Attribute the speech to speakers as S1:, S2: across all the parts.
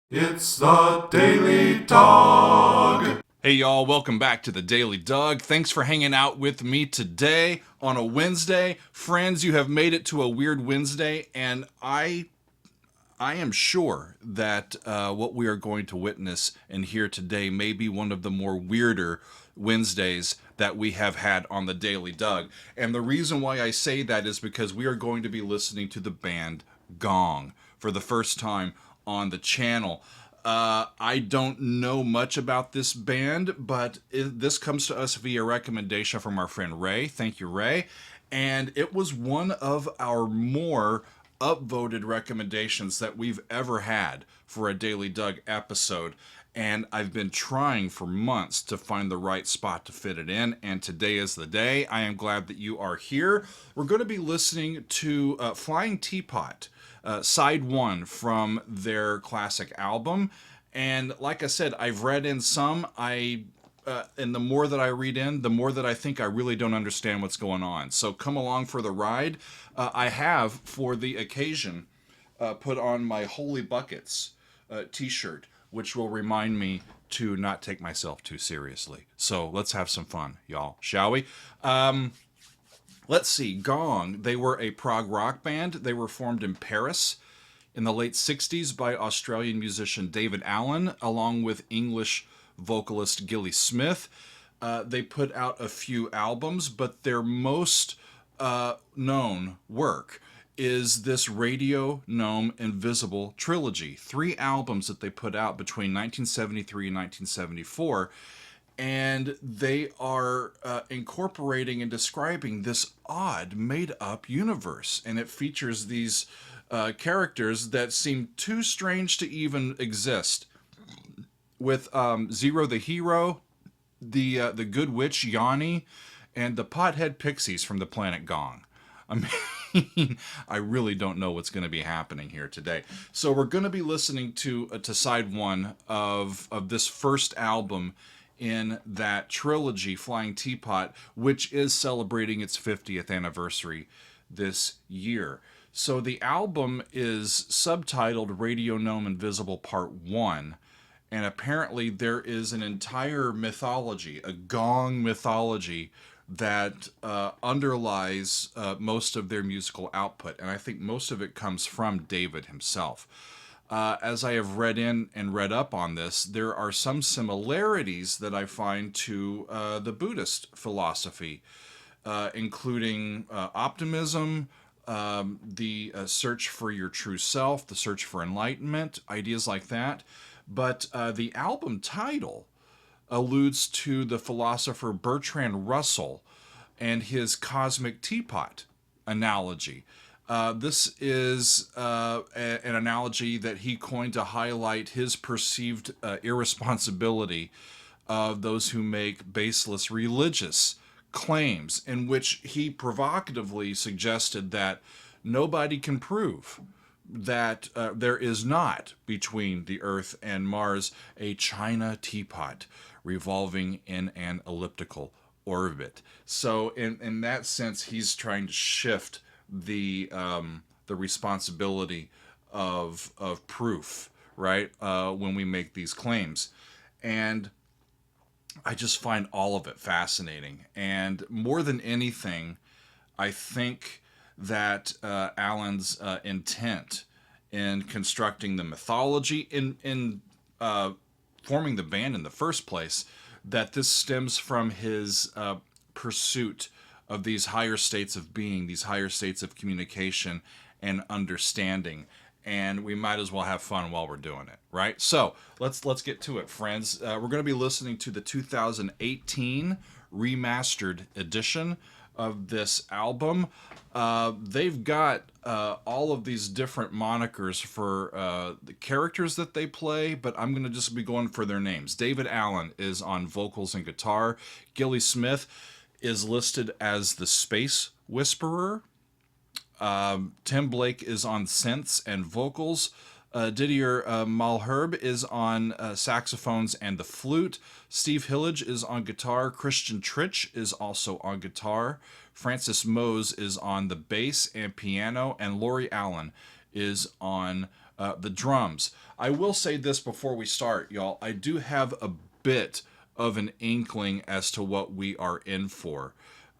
S1: It's the Daily Dog.
S2: Hey y'all, welcome back to the Daily Dog. Thanks for hanging out with me today on a Wednesday. Friends, you have made it to a weird Wednesday, and I am sure that what we are going to witness and hear today may be one of the more weirder Wednesdays that we have had on the Daily Doug. And the reason why I say that is because we are going to be listening to the band Gong for the first time on the channel. I don't know much about this band, but this comes to us via recommendation from our friend Ray. Thank you, Ray. And it was one of our more upvoted recommendations that we've ever had for a Daily Doug episode. And I've been trying for months to find the right spot to fit it in, and today is the day. I am glad that you are here. We're going to be listening to Flying Teapot, side one from their classic album. And like I said, I've read in some. And the more that I read in, the more that I think I really don't understand what's going on. So come along for the ride. I have, for the occasion, put on my Holy Buckets t-shirt, which will remind me to not take myself too seriously. So let's have some fun, y'all, shall we? Let's see, Gong, they were a prog rock band. They were formed in Paris in the late 60s by Australian musician David Allen, along with English vocalist Gilly Smith. They put out a few albums, but their most known work is this Radio Gnome Invisible trilogy. 3 albums that they put out between 1973 and 1974. And they are incorporating and describing this odd, made-up universe. And it features these characters that seem too strange to even exist. With Zero the Hero, the Good Witch Yanni, and the Pothead Pixies from the planet Gong. I mean, I really don't know what's going to be happening here today. So we're going to be listening to side one of this first album in that trilogy, Flying Teapot, which is celebrating its 50th anniversary this year. So the album is subtitled Radio Gnome Invisible Part 1, and apparently there is an entire mythology, a Gong mythology, that underlies most of their musical output, and I think most of it comes from David himself. As I have read in and read up on this, there are some similarities that I find to the Buddhist philosophy, including optimism, the search for your true self, the search for enlightenment, ideas like that. But the album title alludes to the philosopher Bertrand Russell and his cosmic teapot analogy. This is an analogy that he coined to highlight his perceived irresponsibility of those who make baseless religious claims, in which he provocatively suggested that nobody can prove that there is not between the Earth and Mars a China teapot revolving in an elliptical orbit. So in that sense, he's trying to shift the responsibility of proof, right? When we make these claims, and I just find all of it fascinating. And more than anything, I think that Alan's intent in constructing the mythology, in forming the band in the first place, that this stems from his pursuit of these higher states of being, these higher states of communication and understanding. And we might as well have fun while we're doing it, right? So let's get to it, friends. We're going to be listening to the 2018 remastered edition of this album. They've got all of these different monikers for the characters that they play, but I'm going to just be going for their names. David Allen is on vocals and guitar. Gilly Smith is listed as the Space Whisperer. Tim Blake is on synths and vocals. Didier Malherbe is on saxophones and the flute. Steve Hillage is on guitar. Christian Trich is also on guitar. Francis Mose is on the bass and piano. And Laurie Allen is on the drums. I will say this before we start, y'all. I do have a bit of an inkling as to what we are in for.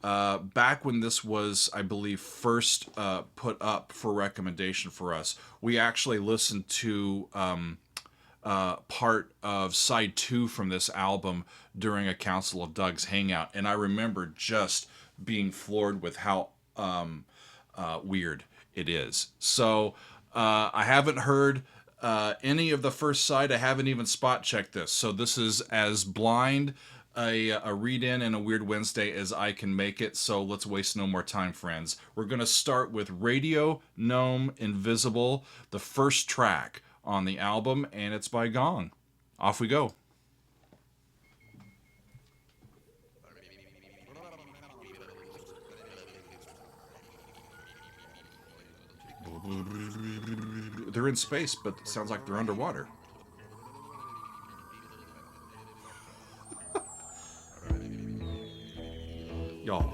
S2: Back when this was, I believe, first put up for recommendation for us, we actually listened to part of side 2 from this album during a Council of Doug's hangout, and I remember just being floored with how weird it is. So I haven't heard any of the first side. I haven't even spot checked this. So this is as blind a read-in and a Weird Wednesday as I can make it. So let's waste no more time, friends. We're going to start with Radio Gnome Invisible, the first track on the album, and it's by Gong. Off we go. They're in space, but it sounds like they're underwater. Y'all,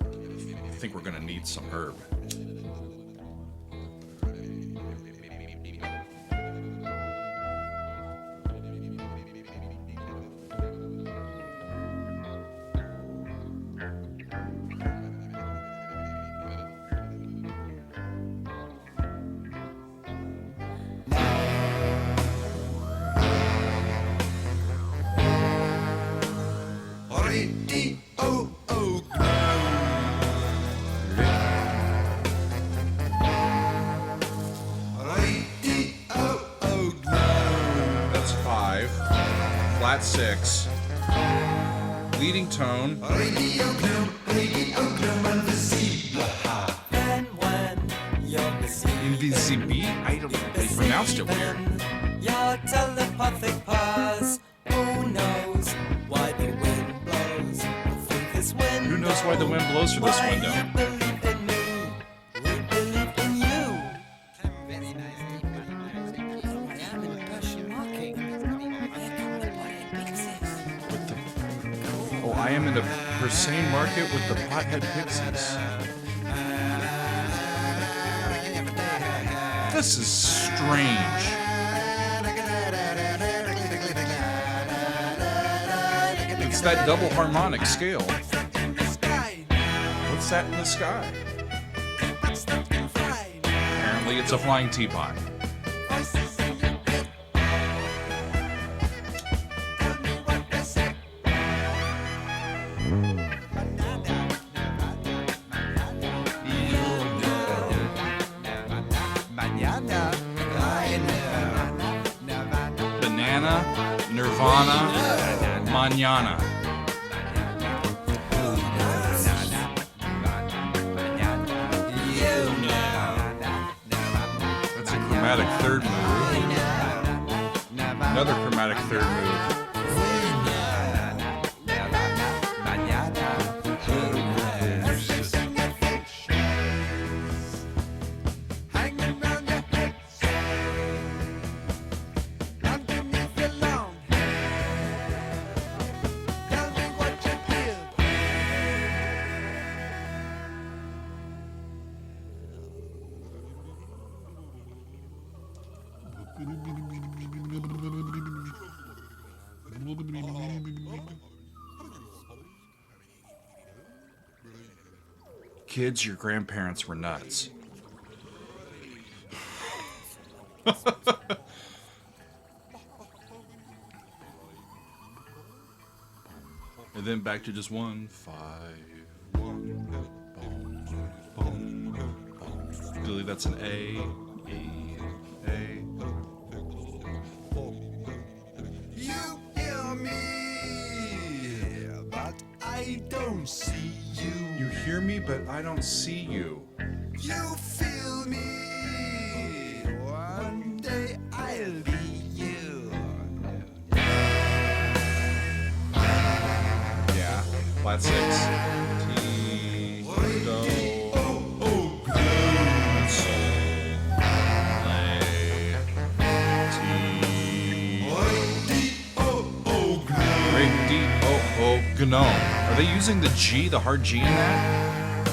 S2: I think we're gonna need some herb. That's 5. Flat 6. Leading tone. Invisible. I don't know. They pronounced it weird.
S3: Your telepathic paws. Who knows why the wind blows through this window?
S2: Who knows why the wind blows through this window?
S3: Why you believe in me? We believe in you.
S4: Very nice, Teapot. I am in Persian marking. Here come the pothead pixies.
S2: Oh, I am in a Persane market with the pothead pixies. This is strange. It's that double harmonic scale. What's that in the sky? Apparently it's a flying teapot. Banana, Nirvana, Manana. That's a chromatic third move. Another chromatic third move. Kids, your grandparents were nuts. And then back to just 1, 5, 1, boom, boom, boom. Really, that's an A.
S5: You hear me, but I don't see you.
S2: You hear me, but I don't see you.
S5: You feel me. One day I'll be you.
S2: Yeah, flat 6. T, do, sol, lay, T, great D, Gnome. Are they using the G, the hard G in that?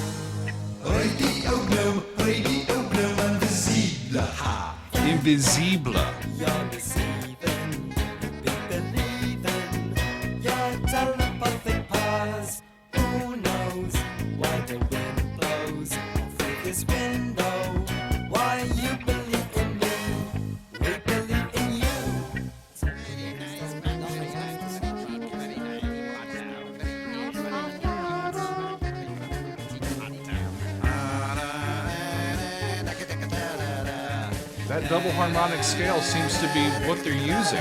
S5: Radio Gnome, invisible.
S2: invisible.
S3: You're deceiving, be believing. Your telepathic powers. Who knows why the wind blows through this window? Why you believe in me? We believe in you.
S2: That double harmonic scale seems to be what they're using.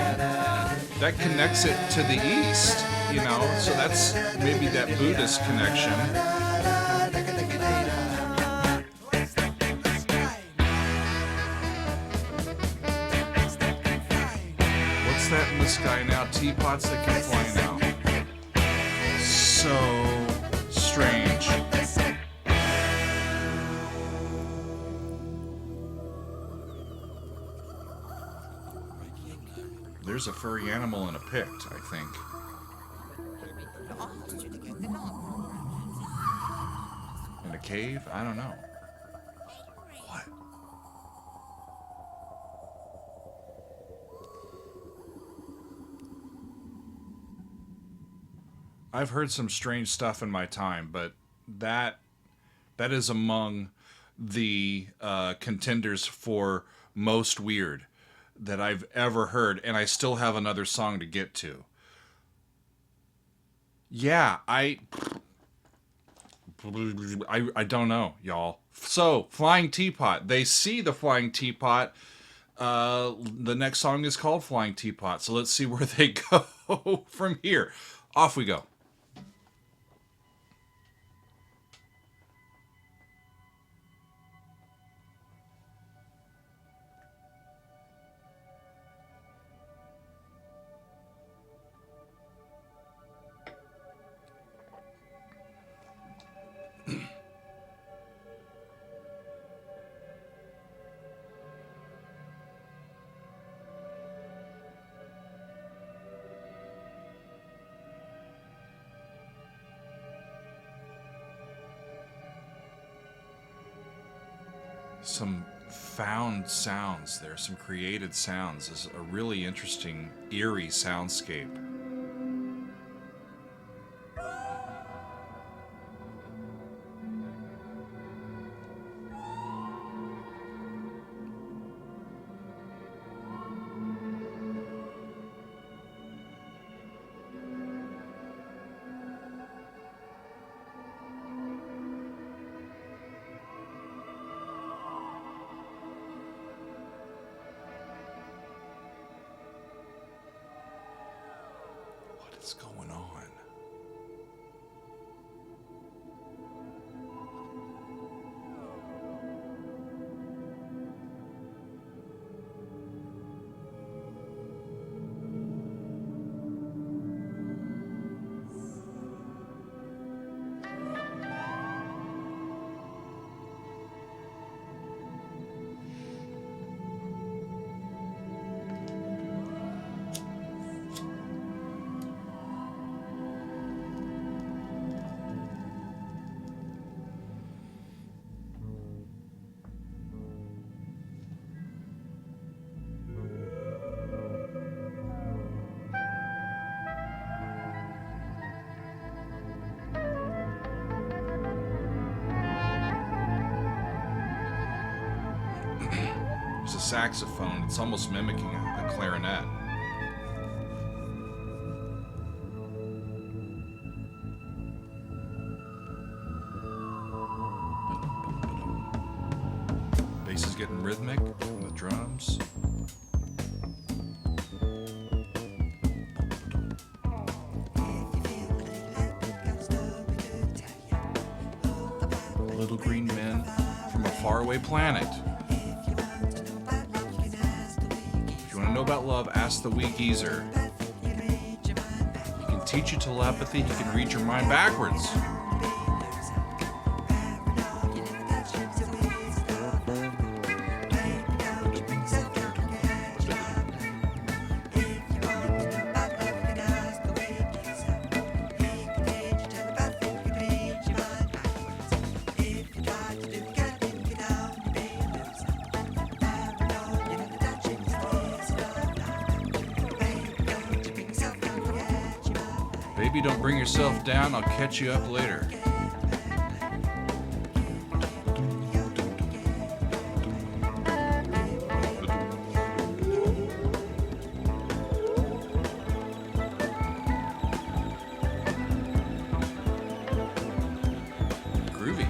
S2: That connects it to the east, you know, so that's maybe that Buddhist connection. What's that in the sky now? Teapots that can fly now. So strange. There's a furry animal in a pict, I think. In a cave? I don't know. What? I've heard some strange stuff in my time, but that is among the contenders for most weird that I've ever heard, and I still have another song to get to. Yeah, I don't know, y'all. So, Flying Teapot. They see the Flying Teapot. The next song is called Flying Teapot, so let's see where they go from here. Off we go. Some found sounds there, some created sounds. This is a really interesting, eerie soundscape. What's going on? There's a saxophone. It's almost mimicking a clarinet. Bass is getting rhythmic from the drums. Little green men from a faraway planet. If you want to know about love, ask the wee geezer. He can teach you telepathy. He can read your mind backwards. Maybe don't bring yourself down, I'll catch you up later. Groovy.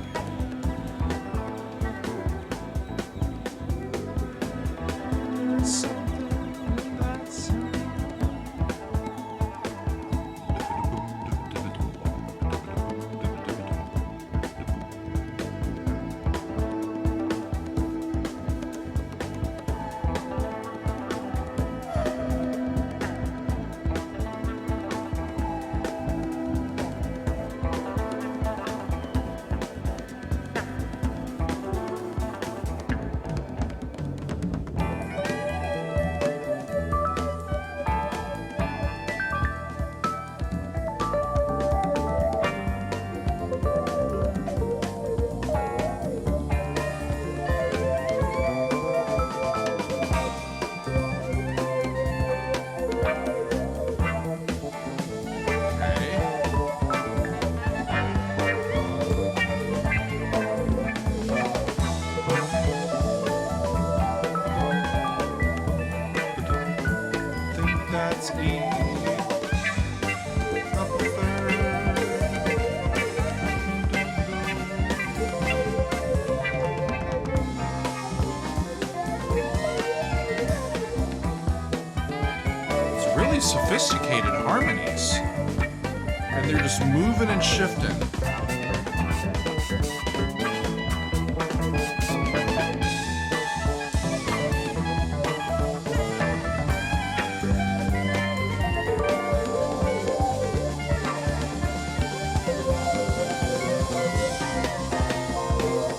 S2: Sophisticated harmonies, and they're just moving and shifting.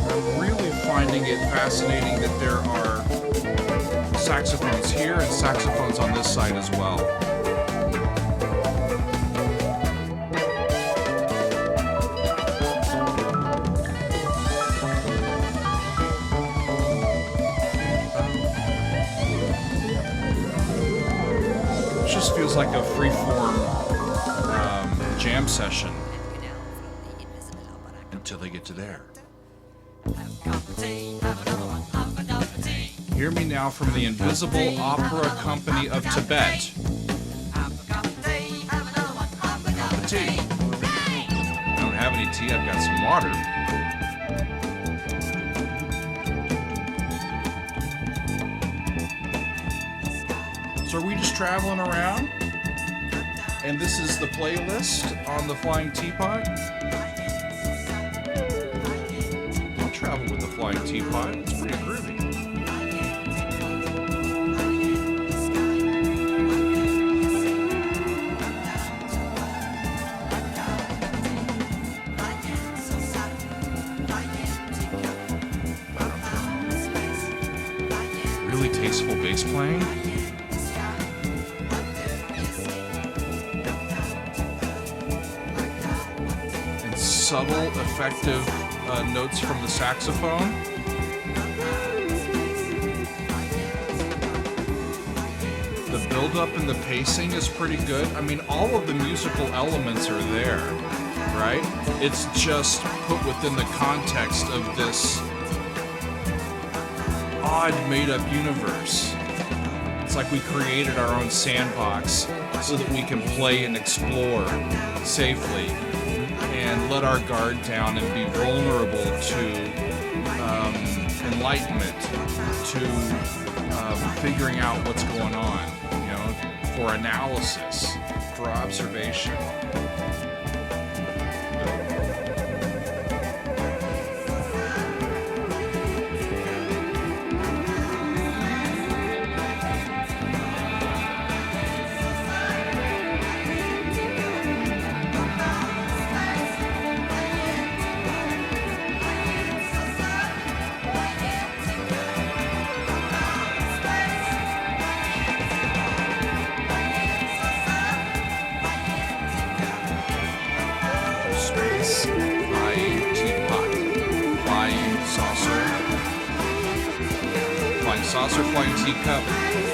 S2: I'm really finding it fascinating that there are saxophones here and saxophones on this side as well. Just feels like a free-form jam session until they get to there. Hear me now from the Invisible Opera Company of Tibet. Cup of tea. I don't have any tea, I've got some water. So are we just traveling around? And this is the playlist on the Flying Teapot? I'll travel with the Flying Teapot. It's pretty groovy. Really tasteful bass playing. Subtle, effective notes from the saxophone. The build-up and the pacing is pretty good. I mean, all of the musical elements are there, right? It's just put within the context of this odd made-up universe. It's like we created our own sandbox so that we can play and explore safely and let our guard down and be vulnerable to enlightenment, to figuring out what's going on, you know, for analysis, for observation. Saucer, Flying Teacup,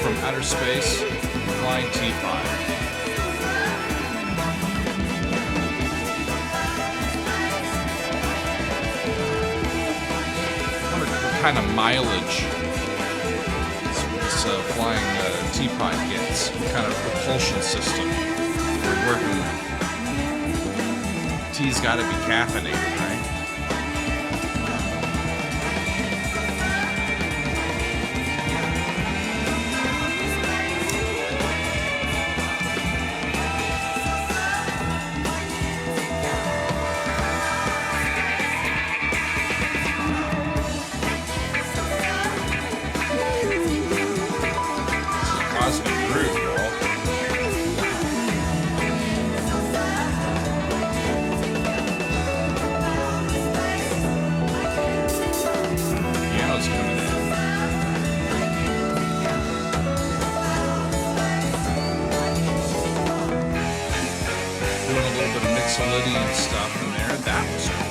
S2: From Outer Space, Flying Teapot. kind of mileage this flying Teapot gets, what kind of propulsion system we're working with. Tea's got to be caffeinated, right?
S6: Mixolydian stuff in there. That was cool.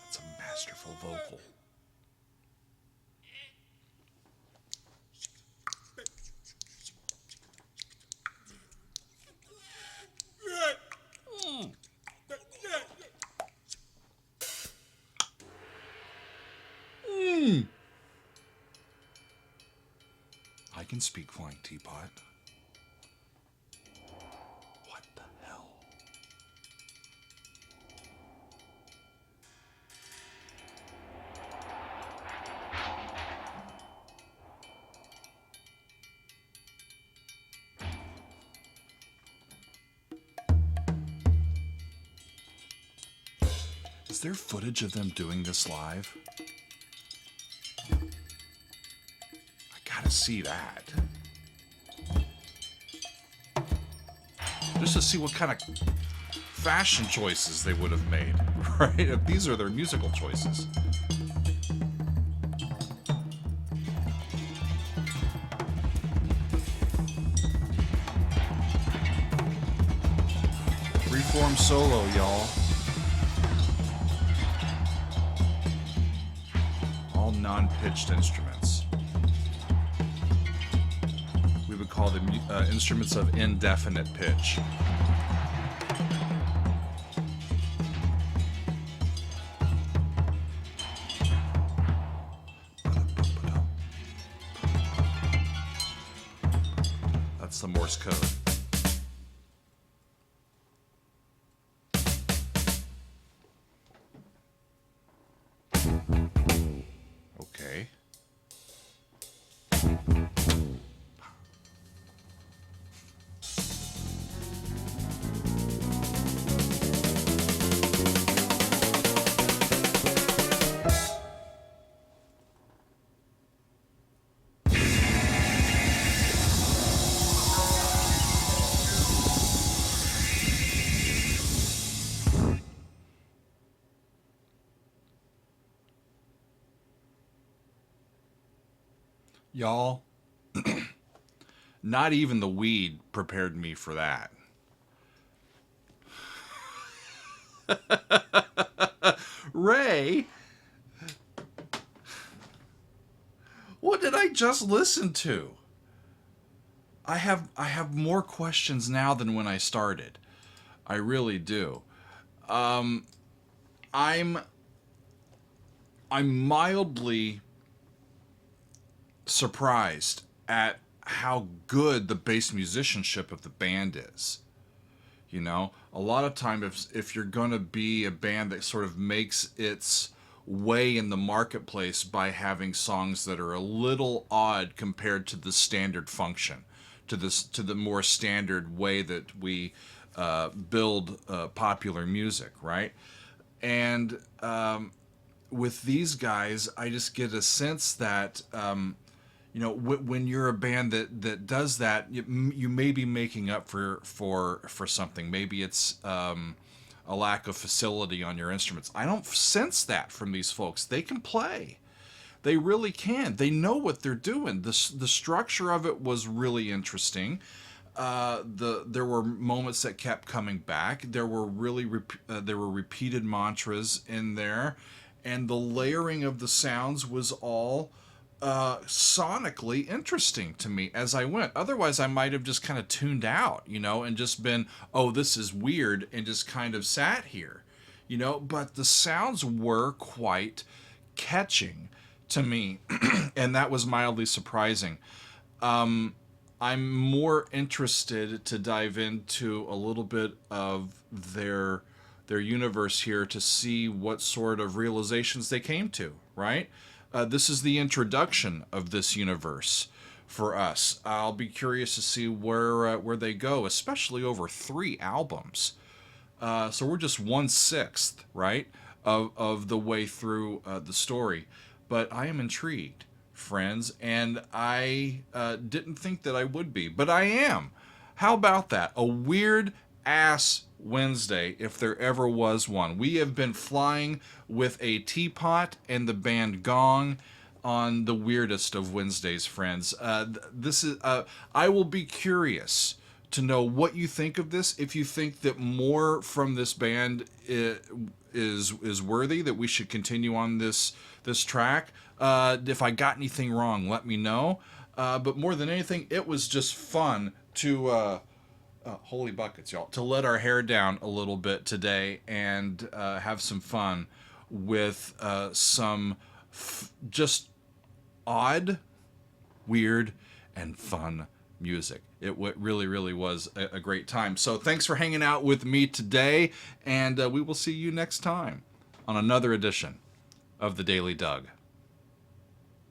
S6: It's a masterful vocal. I can speak Flying Teapot. What the hell? Is there footage of them doing this live? See that. Just to see what kind of fashion choices they would have made, right? If these are their musical choices. Freeform solo, y'all. All non-pitched instruments. Call them instruments of indefinite pitch. That's the Morse code. Okay. Y'all, not even the weed prepared me for that. Ray, what did I just listen to? I have more questions now than when I started. I really do. I'm mildly surprised at how good the bass musicianship of the band is. You know, a lot of time if you're going to be a band that sort of makes its way in the marketplace by having songs that are a little odd compared to the standard function, to the more standard way that we build popular music, right? And with these guys, I just get a sense that you know, when you're a band that does that, you may be making up for something. Maybe it's a lack of facility on your instruments. I don't sense that from these folks. They can play. They really can. They know what they're doing. The structure of it was really interesting. there were moments that kept coming back. There were there were repeated mantras in there, and the layering of the sounds was all sonically interesting to me as I went. Otherwise, I might have just kind of tuned out, and just been, oh, this is weird, and just kind of sat here, But the sounds were quite catching to me, and that was mildly surprising. I'm more interested to dive into a little bit of their universe here to see what sort of realizations they came to, right? This is the introduction of this universe for us. I'll be curious to see where they go, especially over 3 albums. So we're just 1/6, right, of the way through the story. But I am intrigued, friends, and I didn't think that I would be, but I am. How about that? A weird ass Wednesday, if there ever was one. We have been flying with a Teapot and the band Gong on the weirdest of Wednesdays, friends. This is. I will be curious to know what you think of this. If you think that more from this band is worthy, that we should continue on this track. If I got anything wrong, let me know. But more than anything, it was just fun to holy buckets, y'all, to let our hair down a little bit today and have some fun with some just odd, weird, and fun music. It really, really was a great time. So thanks for hanging out with me today, and we will see you next time on another edition of the Daily Doug.